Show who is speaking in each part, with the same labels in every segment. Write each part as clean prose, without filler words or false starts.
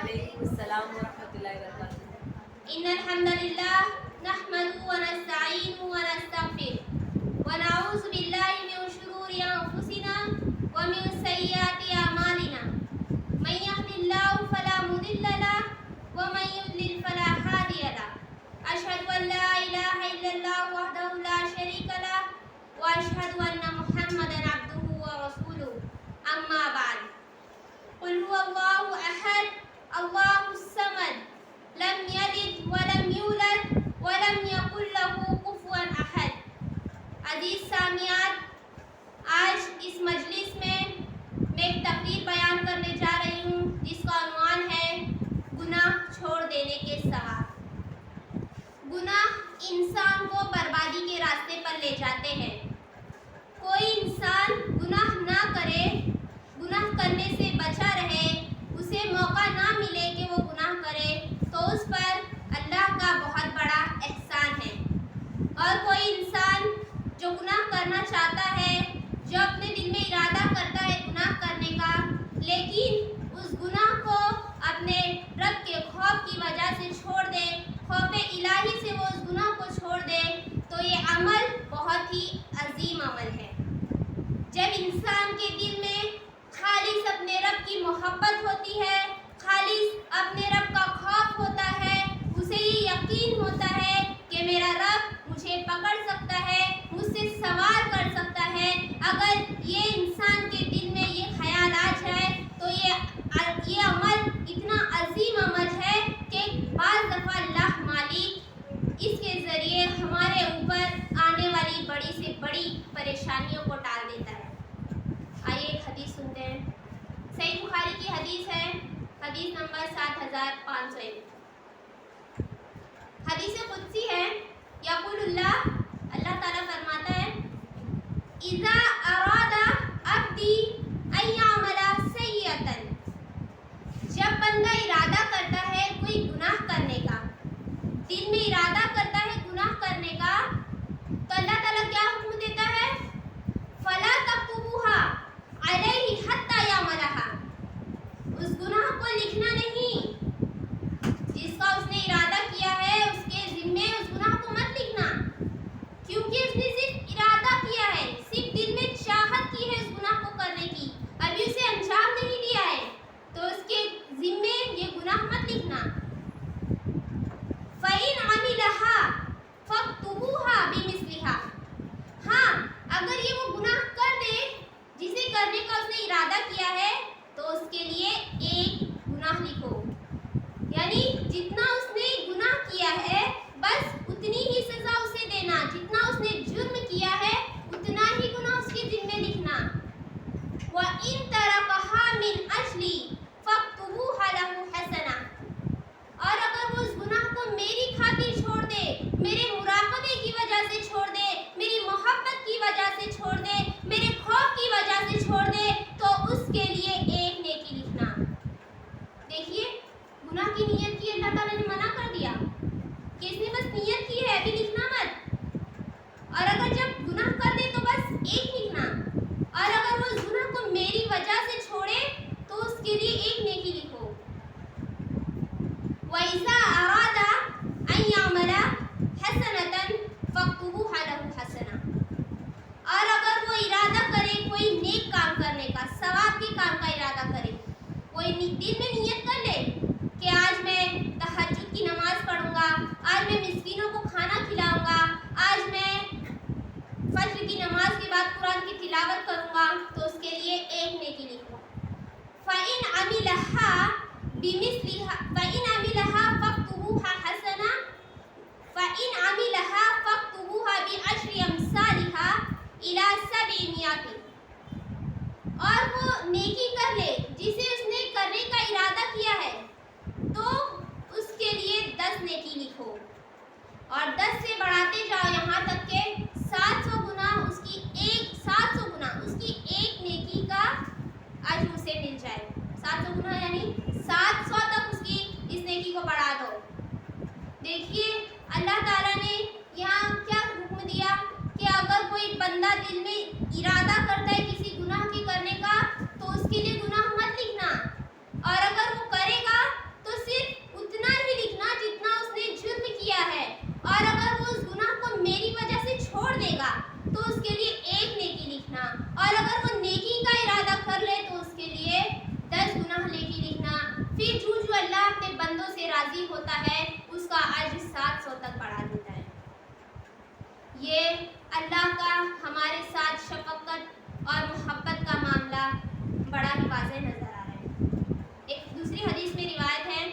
Speaker 1: وعلیکم السلام ورحمۃ اللہ وبرکاتہ۔
Speaker 2: ان الحمد للہ نحمده ونستعینه ونستغفره ونعوذ باللہ من شرور انفسنا ومن سیئات اعمالنا من يهد الله فلا مضل له ومن يضلل فلا هادي له اشهد ان لا اله الا الله وحده لا شريك له واشهد ان محمدا عبده ورسوله اما بعد قل هو الله احد الله الصمد لم یلد ولم یولد ولم یکن له کفوا احد۔ عزیز سامعات، آج اس مجلس میں ایک تقریر بیان کرنے جا رہی ہوں جس کا عنوان ہے گناہ چھوڑ دینے کے ثواب۔ گناہ انسان کو بربادی کے راستے پر لے جاتے ہیں۔ کوئی انسان گناہ نہ کرے، گناہ کرنے سے بچا رہے، اسے موقع نہ ملے کہ وہ گناہ کرے تو اس پر اللہ کا بہت بڑا احسان ہے۔ اور کوئی انسان جو گناہ کرنا چاہتا ہے، جو اپنے دل میں ارادہ کرتا ہے گناہ کرنے کا، لیکن اس گناہ کو اپنے رب کے خوف کی وجہ سے چھوڑ دے، خوف الہی سے وہ اس گناہ کو چھوڑ دے، تو یہ عمل بہت ہی عظیم عمل ہے۔ جب انسان کے دل میں خالص اپنے رب کی محبت ہوتی ہے، خالص اپنے رب کا خوف ہوتا ہے، اسے یہ یقین ہوتا ہے کہ میرا رب مجھے پکڑ سکتا ہے، مجھ سے سوال کر سکتا ہے، اگر یہ انسان کے دل میں یہ خیال آ جائے تو یہ عمل اتنا عظیم عمل ہے کہ بعض دفعہ اللہ مالک اس کے ذریعے ہمارے اوپر آنے والی بڑی سے بڑی پریشانیوں کو ٹال دیتا ہے۔ آئیے ایک حدیث سنتے ہیں۔ صحیح بخاری کی حدیث ہے، حدیث نمبر 7501۔ حدیث قدسی ہے، یقول اللہ تعالیٰ فرماتا ہے اذا اراد عبدی ان یعمل سیئۃ، جب بندہ ارادہ کرتا ہے کوئی گناہ کرنے کا، دل میں ارادہ کرتا ہے گناہ کرنے کا، تو اللہ تعالیٰ کیا حکم دیتا ہے؟ فلا تکتبوها علیہ حتی یعملها، اس گناہ کو لکھنا نہیں، جس کا اس نے ارادہ کیا ہے اس کے ذمے اس گناہ کو مت لکھنا، کیونکہ اس نے صرف ارادہ کیا ہے، صرف دل میں چاہت کی ہے اس گناہ کو کرنے کی، ابھی اسے انجام نہیں دیا ہے، تو اس کے ذمے یہ گناہ مت لکھنا۔ فَإِنْ عَمِلَهَا فَاكْتُبُوهَا بِمِثْلِهَا، ہاں اگر یہ وہ گناہ کر دے جسے کرنے کا اس نے ارادہ کیا ہے تو اس کے لیے ایک گناہ لکھو، یعنی جتنا اس نے گناہ کیا ہے بس اتنی ہی سزا اسے دینا، جتنا اس نے جرم کیا ہے اتنا ہی گناہ اس کے ذمے لکھنا۔ وَإِن تَرَكَهَا مِنْ أَجْلِي فَاكْتُبُوهَا لَهُ حَسَنَةً، اور اگر وہ اس گناہ کو میری خاطر چھوڑ دے، میرے مراقبے کی وجہ سے چھوڑ دے، میری محبت کی وجہ سے چھوڑ دے، میرے خوف کی وجہ سے چھوڑ دے، تو اس کے لیے ایک نیکی لکھنا۔ دیکھیے گناہ کی نیت کی اللہ تعالیٰ نے منع کر دیا کہ اس نے بس نیت کی ہے، ابھی لکھنا مت، اور اگر جب گناہ کر دے تو بس ایک لکھنا، اور اگر وہ اس گناہ کو میری وجہ سے چھوڑے تو اس کے لیے ایک نیکی لکھو۔ وَإِذَا أَرَادَ أَن يَعْمَلَ حَسَنَةً فَاكْتُبُوهَا لَهُ حَسَنَةً، اور اگر وہ ارادہ کرے کوئی نیک کام کرنے کا، ثواب کے کام کا ارادہ کرے، کوئی دل میں نیت کر لے کہ آج میں تہجد کی نماز پڑھوں گا، آج میں مسکینوں کو کھانا کھلاؤں گا، آج میں فجر کی نماز کے بعد قرآن کی تلاوت کروں گا، تو اس کے لیے ایک نیکی لکھو۔ فَإِنْ عَمِلَهَا بِمِثْلِهَا فَإِنْ عَمِلَهَا فَاكْتُبُوهَا حَسَنَةً فَإِنْ عَمِلَهَا فَاكْتُبُوهَا بِعَشْرِ أَمْثَالِهَا إِلَى 700، اور وہ نیکی کر لے جسے اس نے کرنے کا ارادہ کیا ہے تو اس کے لیے 10 نیکی لکھو، اور 10 سے بڑھاتے جاؤ یہاں تک کہ 700 گنا اس کی ایک نیکی کا اجر اسے مل جائے۔ 700 گنا یعنی 700 تک اس کی اس نیکی کو بڑھا دو۔ دیکھیے اللہ تعالیٰ نے یہاں کیا حکم دیا کہ اگر کوئی بندہ دل میں ارادہ کرتا ہے کسی گناہ کی کرنے کا تو اس کے لیے گناہ مت لکھنا، اور اگر وہ کرے گا تو اور اگر وہ نیکی کا ارادہ کر لے تو اس کے لیے 10 گناہ نیکی لکھنا. پھر جو اللہ اپنے بندوں سے راضی ہوتا ہے اس کا اجر 700 تک بڑھا دیتا ہے. یہ اللہ کا ہمارے ساتھ شفقت اور محبت کا معاملہ بڑا ہی واضح نظر آ رہا ہے. ایک دوسری حدیث میں روایت ہے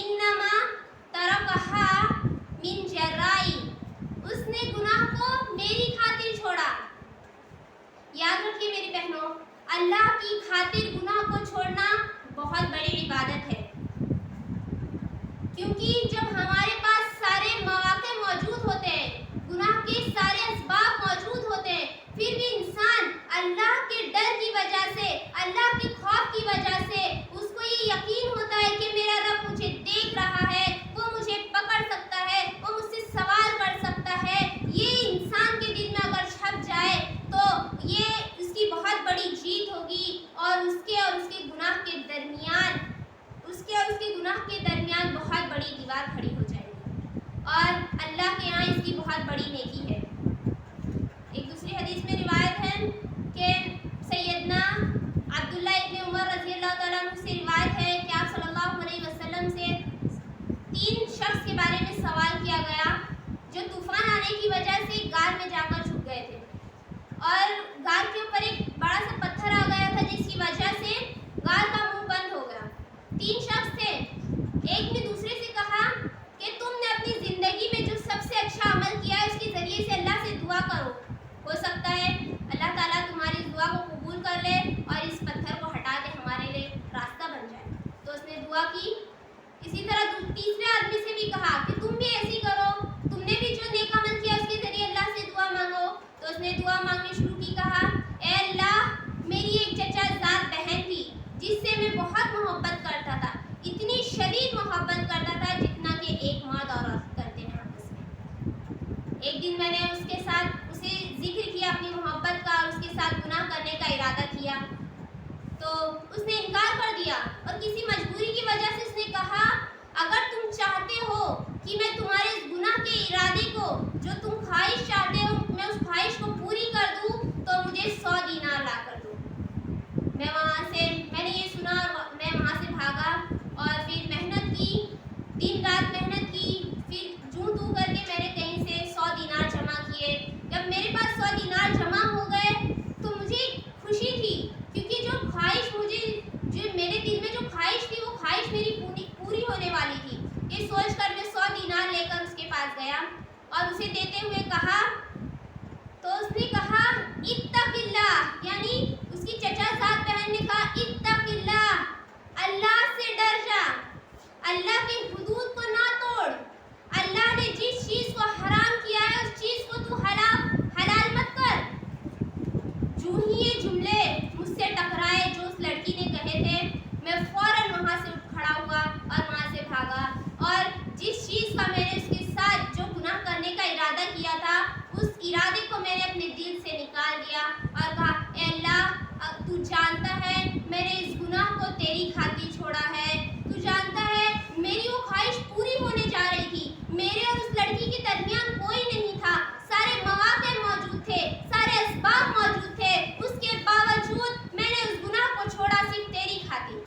Speaker 2: انما ترکھا من جرائی، اس نے گناہ کو میری خاطر چھوڑا. یاد رکھیے میری بہنوں، اللہ کی خاطر گناہ کو چھوڑنا بہت بڑی عبادت ہے، کیونکہ جب ہمارے پاس سارے مواقع موجود ہوتے ہیں، گناہ کے سارے اسباب موجود ہوتے ہیں، پھر بھی انسان اللہ کے ڈر کی وجہ سے، اللہ کے خوف کی وجہ سے اس کو یہ یقین ہوتا ہے کہ میرا رب مجھے دیکھ رہا ہے، وہ مجھے پکڑ سکتا ہے، وہ مجھ سے سوال کر سکتا ہے. یہ انسان کے دل میں اگر چھپ جائے تو یہ اس کی بہت بڑی جیت ہوگی، اور اس کے گناہ کے درمیان بہت بڑی دیوار کھڑی ہو جائے گی، اور اللہ کے یہاں اس کی بہت بڑی نیکی ہے. ایک دوسری حدیث میں روایت ہے کہ سیدنا عبداللہ ابن عمر رضی اللہ تعالیٰ عنہ سے روایت ہے کہ آپ صلی اللہ علیہ وسلم سے 3 شخص کے بارے میں سوال کیا گیا جو طوفان آنے کی وجہ سے غار میں جا کر چھپ گئے تھے، اور غار کے اوپر ایک بڑا سا پتھر آ گیا تھا جس کی وجہ سے غار کا منہ بند ہو گیا. 3 شخص تھے. ایک نے دوسرے سے کہا کہ تم نے اپنی زندگی میں جو سب سے اچھا عمل کیا ہے اس کے ذریعے سے اللہ سے دعا کرو، ہو سکتا ہے اللہ تعالیٰ تمہاری اس دعا کو قبول کر لے اور اس پتھر کو ہٹا کے ہمارے لیے راستہ بن جائے. تو اس نے دعا کی. اسی طرح تیسرے آدمی سے بھی کہا کہ تم بھی ایسی کرو، تم نے بھی جو نیک عمل کیا اس کے ذریعے اللہ سے دعا مانگو. تو اس نے دعا مانگنی شروع کی. کہا اے اللہ، میری ایک چچا زاد بہن تھی جس سے میں بہت محبت کرتا تھا، اتنی شدید محبت کرتا تھا جتنا کہ ایک مرد اور عورت کرتے ہیں آپس میں. ایک دن میں نے اسے ذکر کیا اپنی محبت کا، اور اس کے ساتھ گناہ کرنے کا ارادہ کیا تو اس نے انکار کر دیا، اور کسی مجبوری کی وجہ سے اس نے کہا اگر تم چاہتے ہو کہ میں تمہارے اس گناہ کے ارادے کو، جو تم خواہش چاہتے ہو، میں اس خواہش کو پوری کر دوں تو مجھے 100 دینار لا کر دو. میں نے یہ سنا اور میں وہاں سے بھاگا، اور پھر محنت کی، دن رات محنت کی. پھر جوں تو کر کے میں نے کہیں سے 100 دینار جمع کیے. جب میرے پاس 100 دینار جمع ہو گئے تو مجھے خوشی تھی، کیونکہ جو میرے دل میں جو خواہش تھی وہ خواہش میری پوری ہونے والی تھی. یہ سوچ کر میں 100 دینار لے کر اس کے پاس گیا اور اسے دیتے ہوئے کہا، تو اس نے کہا اتق اللہ، یعنی اس کی چچا زاد بہن نے کہا اتق اللہ، اللہ سے ڈر جا، اللہ کے حدود کو نہ توڑ. اللہ نے جس چیز کو حرام کیا ہے اس چیز کو تو حلال مت کر. جو ہی یہ جملے مجھ سے ٹکرائے جو اس لڑکی نے کہے تھے، میں فوراً وہاں سے اٹھ کھڑا ہوا اور وہاں سے بھاگا، اور جس چیز کا میں نے اس کے ساتھ جو گناہ کرنے کا ارادہ کیا تھا اس ارادے کو میں نے اپنے دل سے نکال دیا اور کہا اے اللہ، تو جانتا ہے میں نے اس گناہ کو تیری خاطر چھوڑا ہے، تو جانتا ہے میری وہ خواہش پوری ہونے جا رہی تھی، میرے اور اس لڑکی کے درمیان کوئی نہیں تھا، سارے مواقع موجود تھے، سارے اسباب موجود تھے، اس کے باوجود میں نے اس گناہ کو چھوڑا صرف تیری خاطر.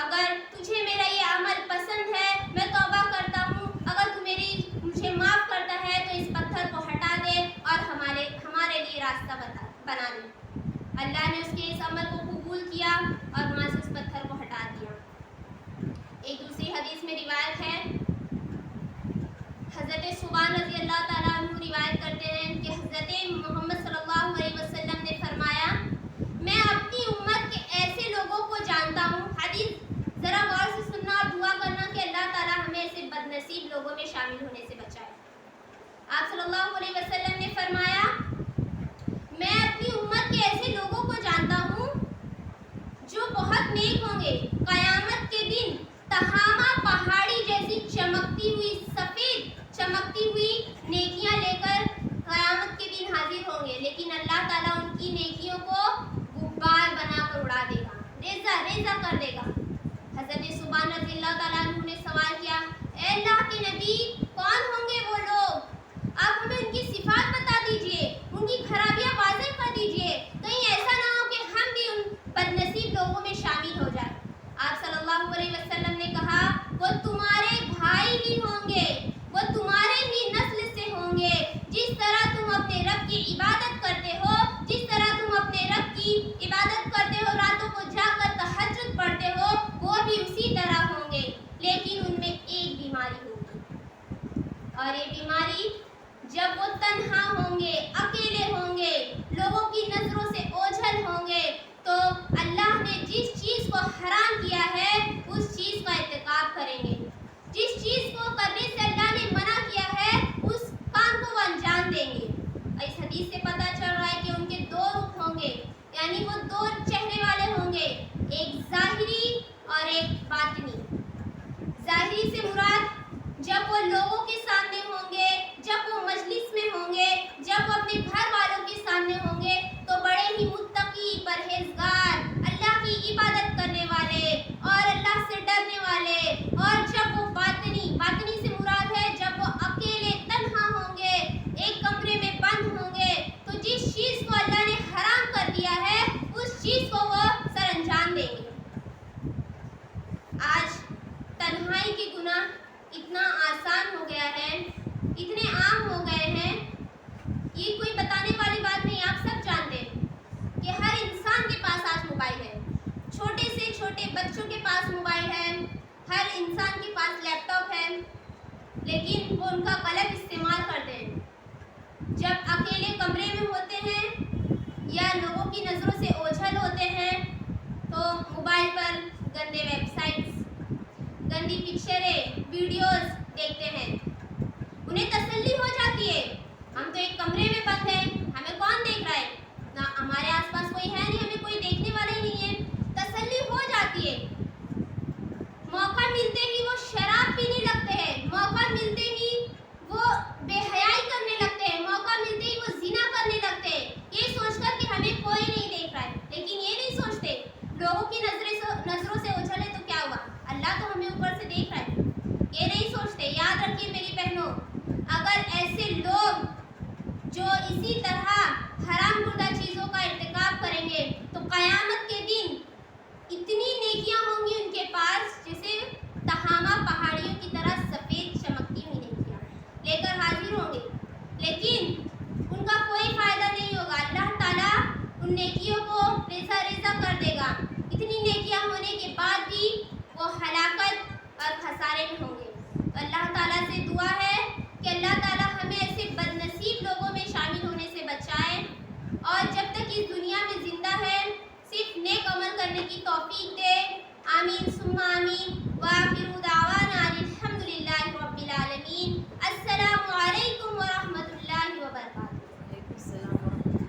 Speaker 2: اگر تجھے میرا یہ عمل پسند ہے میں توبہ کرتا ہوں، اگر تو مجھے معاف کرتا ہے تو اس پتھر کو ہٹا دے اور ہمارے لیے راستہ بنا دے. اللہ نے اس کے اس عمل کو قبول کیا اور وہاں سے اس پتھر کو ہٹا دیا. ایک دوسری حدیث میں روایت ہے، حضرت صبان رضی اللہ تعالیٰ عنہ روایت کرتے ہیں کہ حضرت محمد صلی اللہ علیہ وسلم نے فرمایا میں اپنی امت کے ایسے لوگوں کو جانتا ہوں. حدیث ذرا غور سے سننا اور دعا کرنا کہ اللہ تعالیٰ ہمیں ایسے بد نصیب لوگوں میں شامل ہونے سے بچائے. آپ صلی اللہ علیہ وسلم نے فرمایا میں اپنی امت کے ایسے لوگوں کو جانتا ہوں جو بہت نیک ہوں گے، قیامت کے دن تہامہ پہاڑی جیسی چمکتی ہوئی سفید چمکتی ہوئی نیکیاں لے کر قیامت کے دن حاضر ہوں گے، لیکن اللہ تعالیٰ اور یہ بیماری جب وہ تنہا ہوں گے، اکیلے ہوں گے، لوگوں کی نظروں سے اوجھل ہوں گے، تو اللہ نے جس چیز کو حرام کیا ہے اس چیز کا ارتکاب کریں گے. جس چیز کو کرنے سے اللہ نے منع کیا ہے اس کام کو وہ انجام دیں گے. اس حدیث سے پتہ چل رہا ہے کہ ان کے دو رخ ہوں گے، یعنی وہ دو چہرے والے ہوں گے، ایک ظاہری اور ایک باطنی. ظاہری سے مراد جب وہ لوگوں کے سامنے ہوں گے، جب وہ مجلس میں ہوں گے، جب وہ اپنے گھر والوں کے سامنے ہوں گے تو بڑے ہی متقی، پرہیزگار، اللہ کی عبادت کرنے والے اور اللہ سے ڈرنے والے. اور جب وہ باطنی سے مراد ہے جب وہ اکیلے تنہا ہوں گے، ایک کمرے میں بند ہوں گے، تو جس چیز کو اللہ نے حرام کر دیا ہے اس چیز کو وہ سر انجام دیں گے. آج تنہائی کے گناہ اتنا آسان ہو گیا ہے، اتنے عام ہو گئے ہیں، یہ کوئی بتانے والی بات نہیں. آپ سب جانتے ہیں کہ ہر انسان کے پاس آج موبائل ہے. چھوٹے سے چھوٹے بچوں کے پاس موبائل ہے، ہر انسان کے پاس لیپ ٹاپ ہے، لیکن وہ ان کا غلط استعمال کرتے ہیں. جب اکیلے کمرے میں ہوتے ہیں یا لوگوں کی نظروں سے اوجھل ہوتے ہیں تو موبائل پر گندے ویب سائٹس، گندی پکچریں، ویڈیوز دیکھتے ہیں. انہیں تسلی ہو جاتی ہے ہم تو ایک کمرے میں بند ہیں، ہمیں کون دیکھ رہا ہے، نہ ہمارے آس پاس کوئی ہے نہیں، ہمیں کوئی دیکھنے والا ہی نہیں ہے. تسلی ہو جاتی ہے. موقع ملتے ہی وہ شراب پینے لگتے ہیں، موقع ملتے ہی وہ بے حیائی کرنے لگتے ہیں، موقع ملتے ہی وہ زنا کرنے لگتے ہیں، یہ سوچ کر کہ ہمیں کوئی نہیں دیکھ رہا ہے. لیکن یہ نہیں سوچتے لوگوں کی نظروں سے اچھلے تو کیا ہوا، اللہ تو ہمیں اوپر سے دیکھ رہا ہے. یہ نہیں سوچتے. یاد رکھیے میری بہنوں، اگر ایسے لوگ جو اسی طرح حرام کردہ چیزوں کا ارتکاب کریں گے تو قیامت کے دن اتنی نیکیاں ہوں گی ان کے پاس جیسے تہامہ پہاڑیوں کی طرح سفید چمکتی ہوئی نیکیاں لے کر حاضر ہوں گے، لیکن ان کا کوئی فائدہ نہیں ہوگا. اللہ تعالیٰ ان نیکیوں کو ریزہ ریزہ کر دے گا. اتنی نیکیاں ہونے کے بعد بھی وہ ہلاکت اور خسارے میں ہوں گے. تو اللہ تعالیٰ سے دعا ہے کہ اللہ تعالیٰ ہمیں ایسے بد نصیب لوگوں میں شامل ہونے سے بچائے، اور جب تک اس دنیا میں زندہ ہے صرف نیک عمل کرنے کی توفیق دے. آمین ثم آمین.